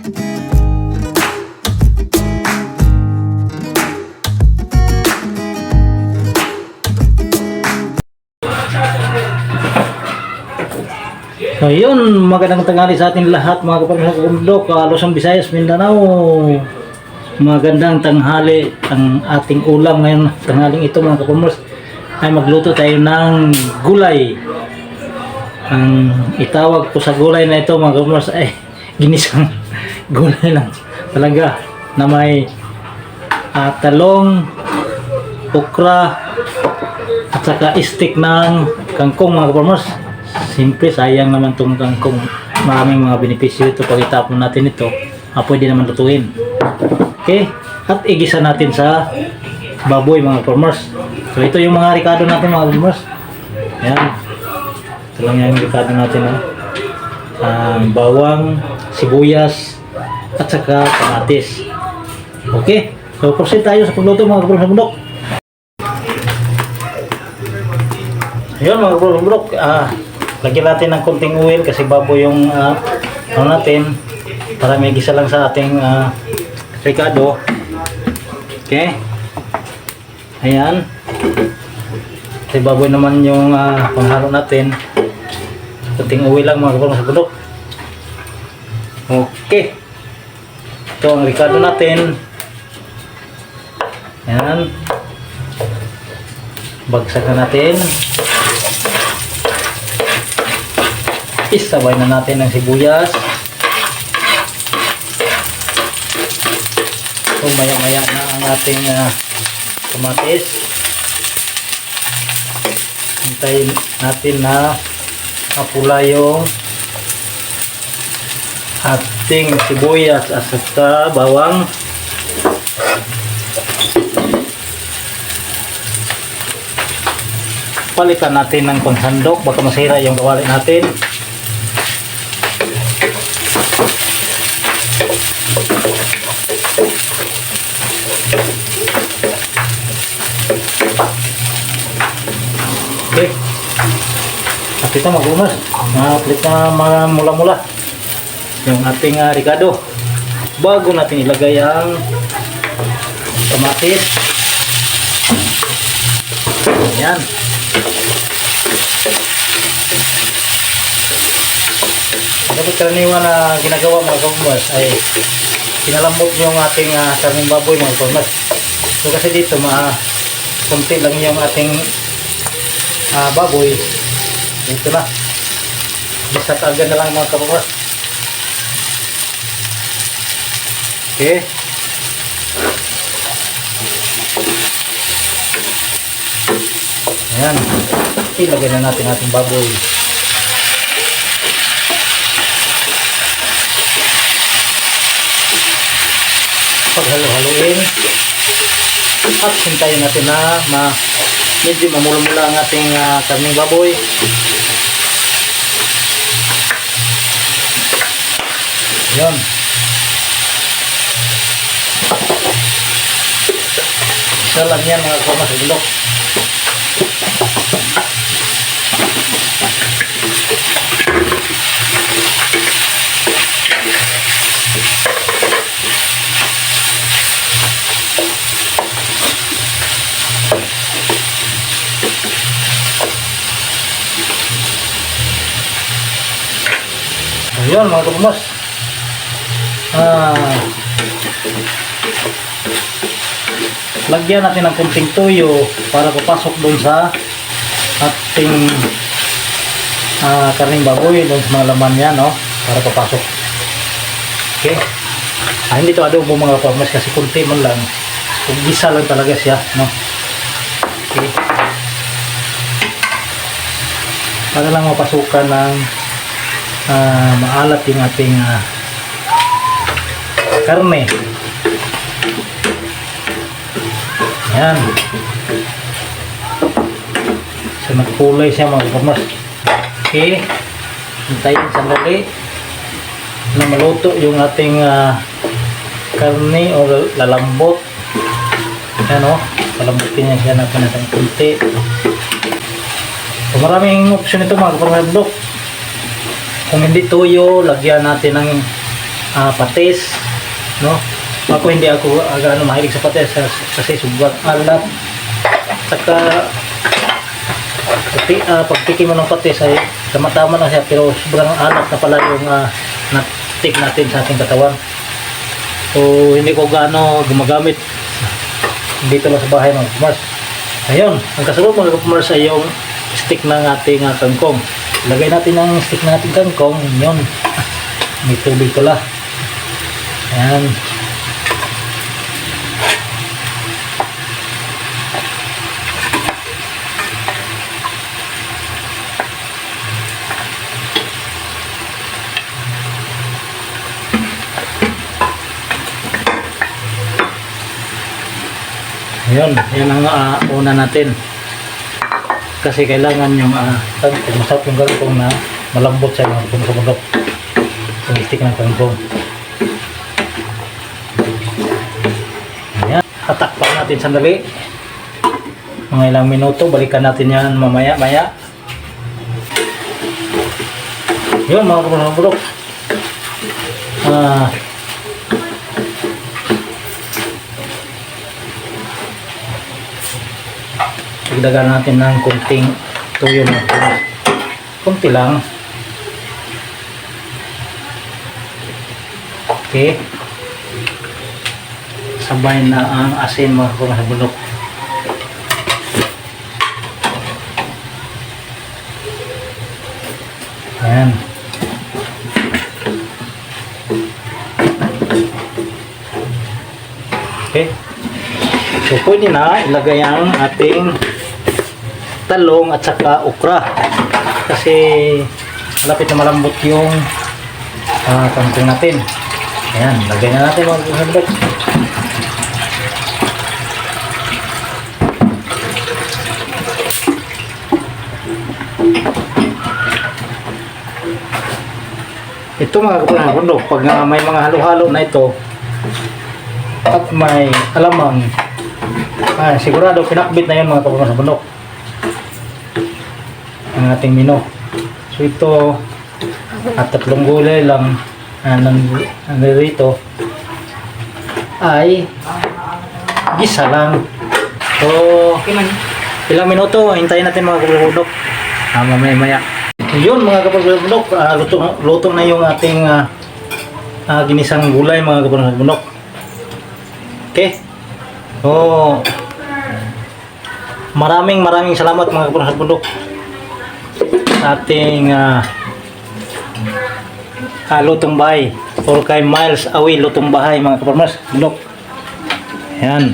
So yun, magandang tanghali sa ating lahat mga kapatid sa Luzon, Visayas, Mindanao. Magandang tanghali. Ang ating ulam ngayon tanghaling ito mga kapatid ay magluto tayo ng gulay. Ang itawag ko sa gulay na ito mga kapatid ay ginisang gulay lang talaga na may talong, okra at saka stick ng kangkong mga kapatid. Siyempre sayang naman itong kangkong, maraming mga benepisyo ito. Pag itapon natin ito, pwede naman lutuin. Okay, at igisa natin sa baboy mga farmers. So ito yung mga ricado natin mga farmers. Yan, ito lang yung ricado natin, bawang, sibuyas at saka kamatis. Okay, so proceed tayo sa pagluto mga farmers sa bundok. Ayun mga farmers, lagyan natin ng konting oil kasi baboy yung natin para may gisa lang sa ating ricado. Okay, ayan, kasi baboy naman yung panghalo natin. Konting oil lang mga kapatid sa bundok. Okay, ito ang ricado natin. Ayan, bagsakan natin. Isabay na natin ng sibuyas. So maya-maya na ang ating kamatis. Hintayin natin na mapula yung ating sibuyas at saka bawang. Palitan natin ng pansandok, baka masira yung kawali natin. Okay, at ito mag-umas, na-split na mga mula-mula yung ating ricado. Bago natin ilagay ang kamatis. Ayan, dapat karaniwan na ginagawa mga kaumas ay pinalambot yung ating karning baboy mga kaumas. So kasi dito konti lang yung ating baboy, dito na bisa agad na lang mga kaumas. Okay, ayan, ilagay na natin ating baboy. Paghalo-haloin at hintayin natin na medyo mamula-mula ang ating karning baboy. Yan, isa lang yan mga kaumas sa bundok. Ayan mga kaumas, lagyan natin ng kunting toyo para papasok doon sa ating karning baboy, doon sa mga laman niya, no? Para papasok. Okay, hindi ito adobo mga kaumas kasi kunti man lang, gisa lang talaga siya, no? Okay, para lang mapasukan ng maalat yung ating karne. Yan, so nagkulay siya mga kaumas. Okay, hintayin sandali na maluto yung ating karne o lalambot. Yan, palambutin niya siya natin ng kunti. So maraming option ito mga kaumas. Kung hindi toyo, lagyan natin ng patis, no? Ako hindi ako gaano mahilig sa patis kasi sobrang alat. Saka pagtikim mo ng patis ay tama-tama na siya, pero sobrang alat na pala yung natik natin sa ating katawan. So hindi ko gaano gumagamit dito lang sa bahay mga kapamars. Ayun, ang kasunod mga kapamars ay yung stick ng ating kangkong. Lagay natin ang stick ng ating kangkong. Yun, may tubig pala. Ayan. Ayun, yan ang una natin. Kasi kailangan yung masarap yung kangkong na malambot sa mga bundok. Yung stick ng kangkong. Ayan, hatakpan natin sandali. Mga ilang minuto, balikan natin yan mamaya-maya. Yun mga bundok. Dagdagan natin ng kunting tuyo na kunti lang. Okay, sabay na ang asin mga kabulok. Ayan. Okay, so pwede na ilagay ang ating talong at saka okra kasi malapit na malambot yung kangkong natin. Ayan, lagay na natin mga kabulok. Ito mga kabulok, pag may mga halo-halo na ito at may alamang, sigurado pinakbit na yun mga kabulok ang ating menu. So ito at tatlong gulay lang nandito ay gisa lang. So ilang minuto hintayin natin mga kabulok. Mamaya yun mga kabulok, luto na yung ating ginisang gulay mga kabulok. Okay, so maraming salamat mga kabulok ating lutong bahay or kay miles away lutong bahay mga kapamars bulok. Ayan.